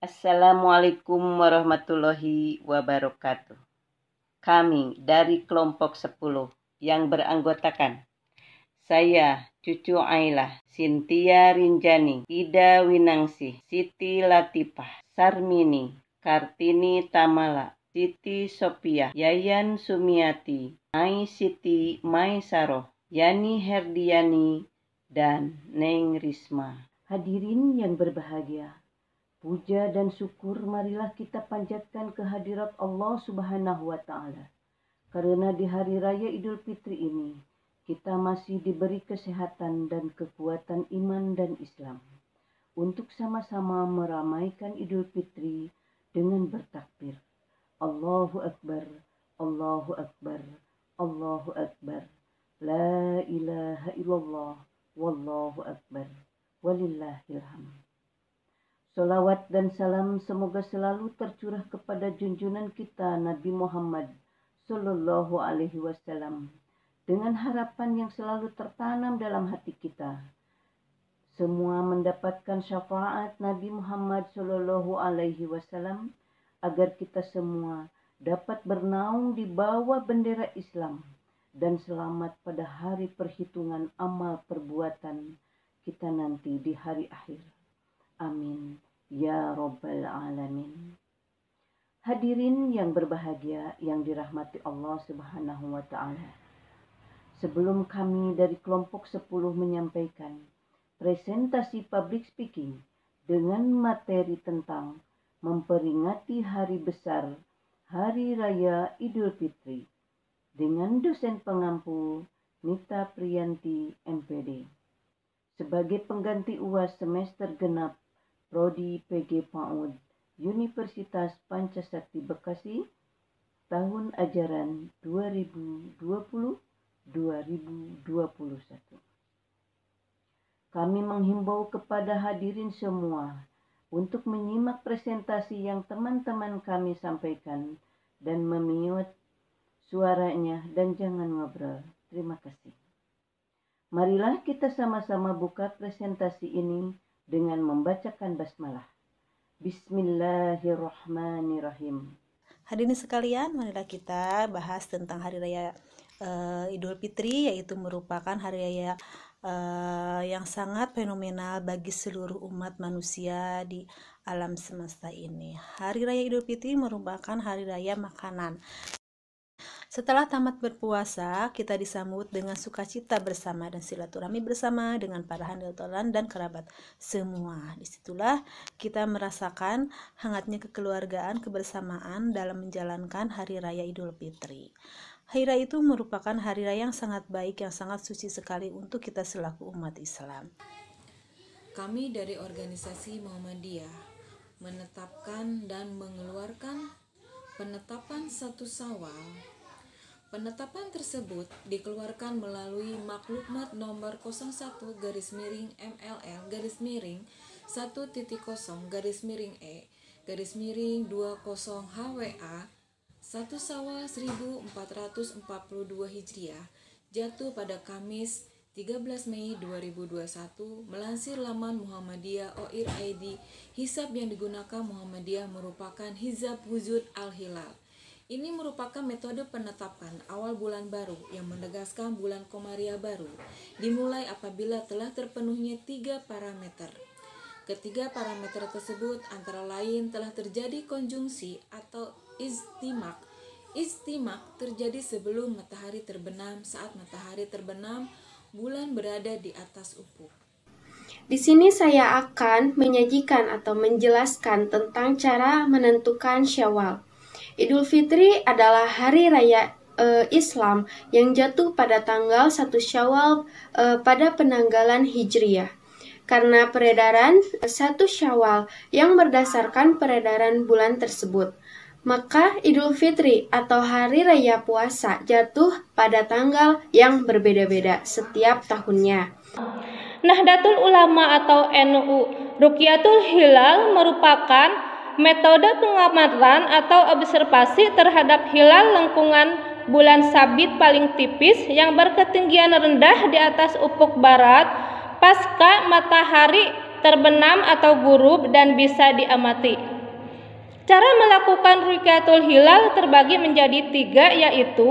Assalamualaikum warahmatullahi wabarakatuh. Kami dari kelompok 10 yang beranggotakan saya, Cucu Ailah, Sintia Rinjani, Ida Winangsi, Siti Latifah, Sarmini, Kartini Tamala, Siti Sophia, Yayan Sumiati, Mai Siti Maisaroh, Yani Herdiani, dan Neng Risma. Hadirin yang berbahagia, puja dan syukur marilah kita panjatkan kehadirat Allah Subhanahu wa Ta'ala. Karena di hari raya Idul Fitri ini, kita masih diberi kesehatan dan kekuatan iman dan Islam untuk sama-sama meramaikan Idul Fitri dengan bertakbir. Allahu Akbar, Allahu Akbar, Allahu Akbar. La ilaha illallah, wallahu akbar, walillahil hamd. Salawat dan salam semoga selalu tercurah kepada junjungan kita Nabi Muhammad Sallallahu Alaihi Wasallam dengan harapan yang selalu tertanam dalam hati kita. Semua mendapatkan syafaat Nabi Muhammad Sallallahu Alaihi Wasallam agar kita semua dapat bernaung di bawah bendera Islam dan selamat pada hari perhitungan amal perbuatan kita nanti di hari akhir. Amin. Ya Rabbal Alamin. Hadirin yang berbahagia yang dirahmati Allah Subhanahu wa Ta'ala. Sebelum kami dari kelompok 10 menyampaikan presentasi public speaking dengan materi tentang memperingati hari besar Hari Raya Idul Fitri dengan dosen pengampu Nita Priyanti MPD. Sebagai pengganti UAS semester genap Prodi PG PAUD Universitas Pancasakti Bekasi tahun ajaran 2020-2021. Kami menghimbau kepada hadirin semua untuk menyimak presentasi yang teman-teman kami sampaikan dan memute suaranya dan jangan ngobrol. Terima kasih. Marilah kita sama-sama buka presentasi ini dengan membacakan basmalah. Bismillahirrahmanirrahim. Hadirin sekalian, marilah kita bahas tentang Hari Raya Idul Fitri, yaitu merupakan hari raya yang sangat fenomenal bagi seluruh umat manusia di alam semesta ini. Hari Raya Idul Fitri merupakan hari raya makanan. Setelah tamat berpuasa, kita disambut dengan sukacita bersama dan silaturahmi bersama dengan para handaltolan dan kerabat semua. Disitulah kita merasakan hangatnya kekeluargaan, kebersamaan dalam menjalankan Hari Raya Idul Fitri. Hari Raya itu merupakan hari raya yang sangat baik, yang sangat suci sekali untuk kita selaku umat Islam. Kami dari organisasi Muhammadiyah menetapkan dan mengeluarkan penetapan 1 Syawal. Penetapan tersebut dikeluarkan melalui Maklumat nomor 01-MLL-10-E-20HWA 1 Syawal 1442 Hijriah jatuh pada Kamis 13 Mei 2021 melansir laman Muhammadiyah OIR ID. Hisab yang digunakan Muhammadiyah merupakan Hizab Wujud Al-Hilal. Ini merupakan metode penetapan awal bulan baru yang menegaskan bulan Komariah baru dimulai apabila telah terpenuhnya 3 parameter. Ketiga parameter tersebut antara lain telah terjadi konjungsi atau istimak. Istimak terjadi sebelum matahari terbenam. Saat matahari terbenam, bulan berada di atas ufuk. Di sini saya akan menyajikan atau menjelaskan tentang cara menentukan Syawal. Idul Fitri adalah hari raya Islam yang jatuh pada tanggal 1 Syawal pada penanggalan Hijriyah. Karena peredaran 1 Syawal yang berdasarkan peredaran bulan tersebut, maka Idul Fitri atau hari raya puasa jatuh pada tanggal yang berbeda-beda setiap tahunnya. Nahdlatul Ulama atau NU Ruqyatul Hilal merupakan metode pengamatan atau observasi terhadap hilal lengkungan bulan sabit paling tipis yang berketinggian rendah di atas ufuk barat pasca matahari terbenam atau gurub dan bisa diamati. Cara melakukan rukyatul hilal terbagi menjadi 3, yaitu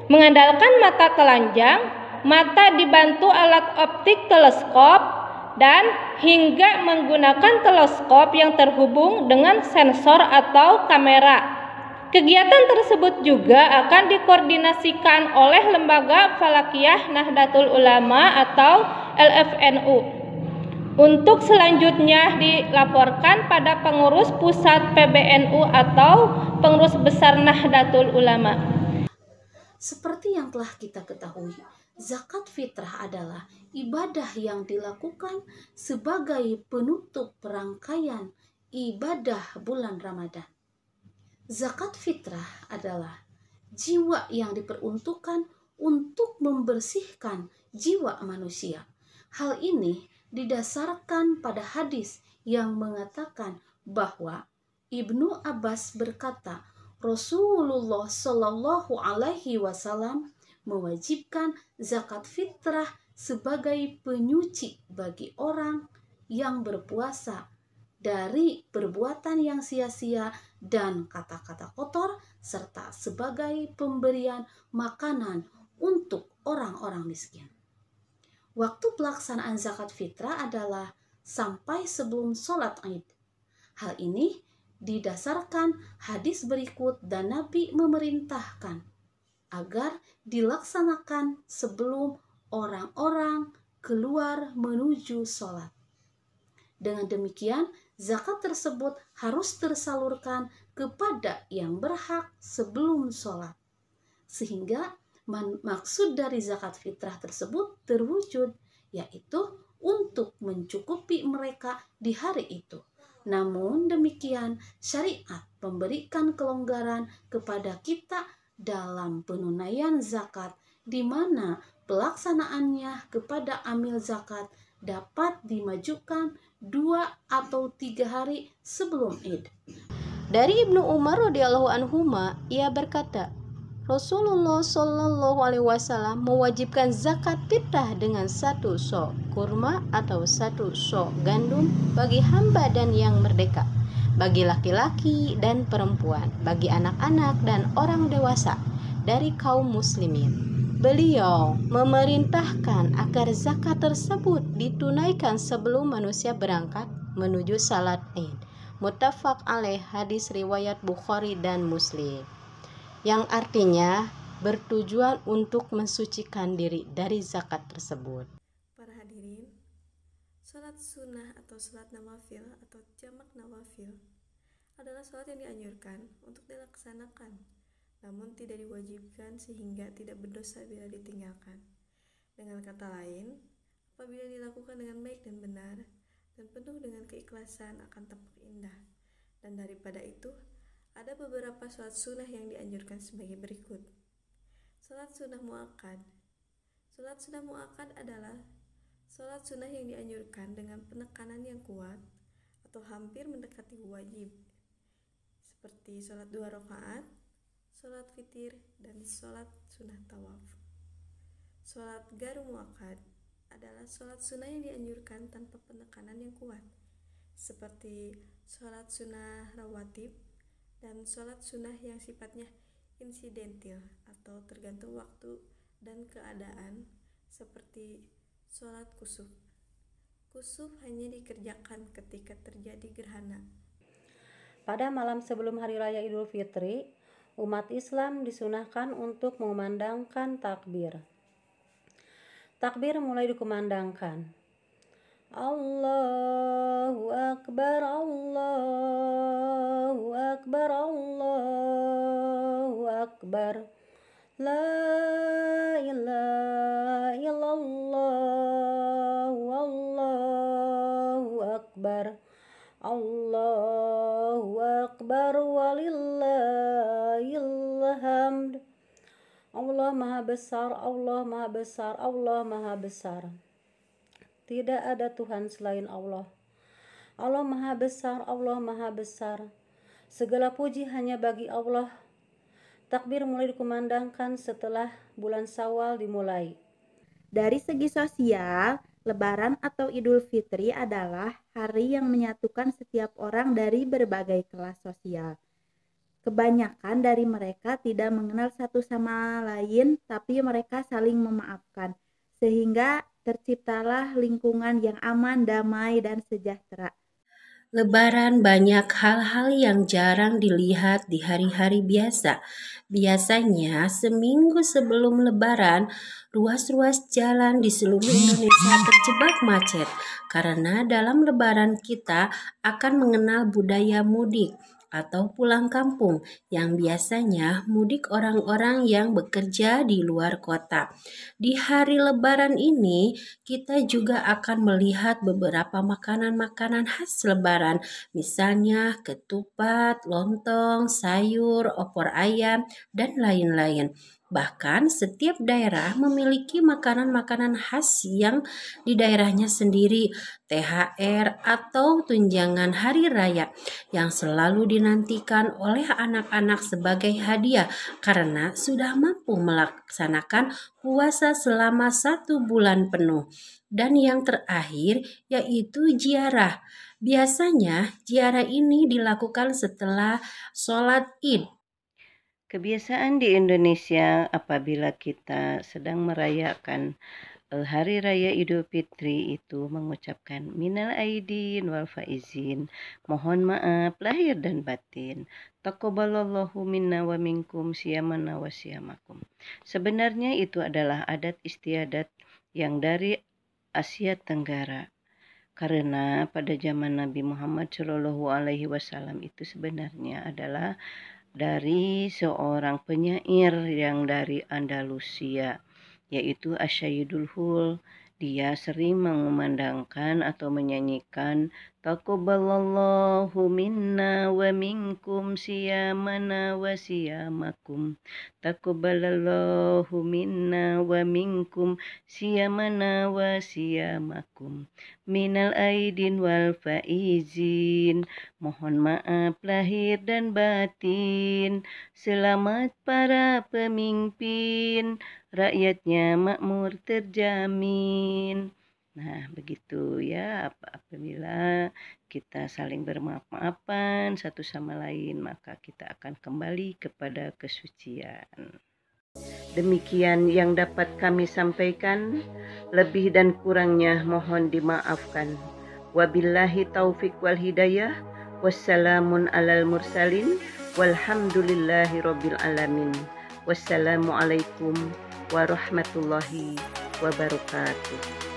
mengandalkan mata telanjang, mata dibantu alat optik teleskop, dan hingga menggunakan teleskop yang terhubung dengan sensor atau kamera. Kegiatan tersebut juga akan dikoordinasikan oleh Lembaga Falakiyah Nahdlatul Ulama atau LFNU. Untuk selanjutnya dilaporkan pada pengurus pusat PBNU atau pengurus besar Nahdlatul Ulama. Seperti yang telah kita ketahui, zakat fitrah adalah ibadah yang dilakukan sebagai penutup rangkaian ibadah bulan Ramadan. Zakat fitrah adalah jiwa yang diperuntukkan untuk membersihkan jiwa manusia. Hal ini didasarkan pada hadis yang mengatakan bahwa Ibnu Abbas berkata, Rasulullah Shallallahu Alaihi Wasallam mewajibkan zakat fitrah sebagai penyuci bagi orang yang berpuasa dari perbuatan yang sia-sia dan kata-kata kotor, serta sebagai pemberian makanan untuk orang-orang miskin. Waktu pelaksanaan zakat fitrah adalah sampai sebelum sholat Id. Hal ini didasarkan hadis berikut dan Nabi memerintahkan agar dilaksanakan sebelum orang-orang keluar menuju sholat. Dengan demikian, zakat tersebut harus tersalurkan kepada yang berhak sebelum sholat. Sehingga maksud dari zakat fitrah tersebut terwujud, yaitu untuk mencukupi mereka di hari itu. Namun demikian, syariat memberikan kelonggaran kepada kita dalam penunaian zakat, di mana pelaksanaannya kepada amil zakat dapat dimajukan 2 atau 3 hari sebelum Id. Dari Ibnu Umar radhiyallahu anhuma, ia berkata, Rasulullah Shallallahu Alaihi Wasallam mewajibkan zakat fitrah dengan 1 sok kurma atau 1 sok gandum bagi hamba dan yang merdeka, bagi laki-laki dan perempuan, bagi anak-anak dan orang dewasa dari kaum muslimin. Beliau memerintahkan agar zakat tersebut ditunaikan sebelum manusia berangkat menuju salat Id. Muttafaq alaih, hadis riwayat Bukhari dan Muslim, yang artinya bertujuan untuk mensucikan diri dari zakat tersebut. Para hadirin, sholat sunnah atau sholat nawafil atau jamak nawafil adalah sholat yang dianjurkan untuk dilaksanakan, namun tidak diwajibkan sehingga tidak berdosa bila ditinggalkan. Dengan kata lain, apabila dilakukan dengan baik dan benar dan penuh dengan keikhlasan akan tampak indah. Dan daripada itu, ada beberapa sholat sunnah yang dianjurkan sebagai berikut. Sholat sunnah mu'akkad. Sholat sunnah mu'akkad adalah sholat sunnah yang dianjurkan dengan penekanan yang kuat atau hampir mendekati wajib, seperti sholat 2 rakaat, sholat witir, dan sholat sunnah tawaf. Sholat garu mu'akkad adalah sholat sunnah yang dianjurkan tanpa penekanan yang kuat, seperti sholat sunnah rawatib dan sholat sunnah yang sifatnya insidentil atau tergantung waktu dan keadaan, seperti sholat kusuf. Kusuf hanya dikerjakan ketika terjadi gerhana. Pada malam sebelum Hari Raya Idul Fitri, umat Islam disunahkan untuk mengumandangkan takbir. Takbir mulai dikumandangkan. Allahu Akbar, Allahu Akbar, Allahu Akbar. La ilaha illallah, Allahu Akbar. Allahu Akbar walillahil hamd. Allah Maha Besar, Allah Maha Besar, Allah Maha Besar. Tidak ada Tuhan selain Allah. Allah Maha Besar, Allah Maha Besar. Segala puji hanya bagi Allah. Takbir mulai dikumandangkan setelah bulan Syawal dimulai. Dari segi sosial, Lebaran atau Idul Fitri adalah hari yang menyatukan setiap orang dari berbagai kelas sosial. Kebanyakan dari mereka tidak mengenal satu sama lain, tapi mereka saling memaafkan, sehingga terciptalah lingkungan yang aman, damai, dan sejahtera. Lebaran banyak hal-hal yang jarang dilihat di hari-hari biasa. Biasanya seminggu sebelum Lebaran, ruas-ruas jalan di seluruh Indonesia terjebak macet karena dalam Lebaran kita akan mengenal budaya mudik atau pulang kampung yang biasanya mudik orang-orang yang bekerja di luar kota. Di hari Lebaran ini, kita juga akan melihat beberapa makanan-makanan khas Lebaran, misalnya ketupat, lontong, sayur, opor ayam, dan lain-lain. Bahkan setiap daerah memiliki makanan-makanan khas yang di daerahnya sendiri, THR atau tunjangan hari raya yang selalu dinantikan oleh anak-anak sebagai hadiah karena sudah mampu melaksanakan puasa selama 1 bulan penuh. Dan yang terakhir yaitu ziarah. Biasanya ziarah ini dilakukan setelah sholat Id. Kebiasaan di Indonesia apabila kita sedang merayakan Hari Raya Idul Fitri itu mengucapkan minal aidin wal faizin, mohon maaf lahir dan batin. Taqabbalallahu minna wa minkum siyamana wa siyamakum. Sebenarnya itu adalah adat istiadat yang dari Asia Tenggara. Karena pada zaman Nabi Muhammad SAW itu sebenarnya adalah dari seorang penyair yang dari Andalusia, yaitu Asyidul Hul. Dia sering mengumandangkan atau menyanyikan Taqabbalallahu minna wa minkum siyamana wa siyamakum. Taqabbalallahu minna wa minkum siyamana wa siyamakum. Minal aidin wal faizin. Mohon maaf lahir dan batin. Selamat para pemimpin. Rakyatnya makmur terjamin. Nah, begitu ya, apabila kita saling bermaaf-maafan satu sama lain, maka kita akan kembali kepada kesucian. Demikian yang dapat kami sampaikan, lebih dan kurangnya mohon dimaafkan. Wabillahi taufik wal hidayah. Wassalamun alal mursalin. Walhamdulillahi rabbil alamin. Wassalamualaikum warahmatullahi wabarakatuh.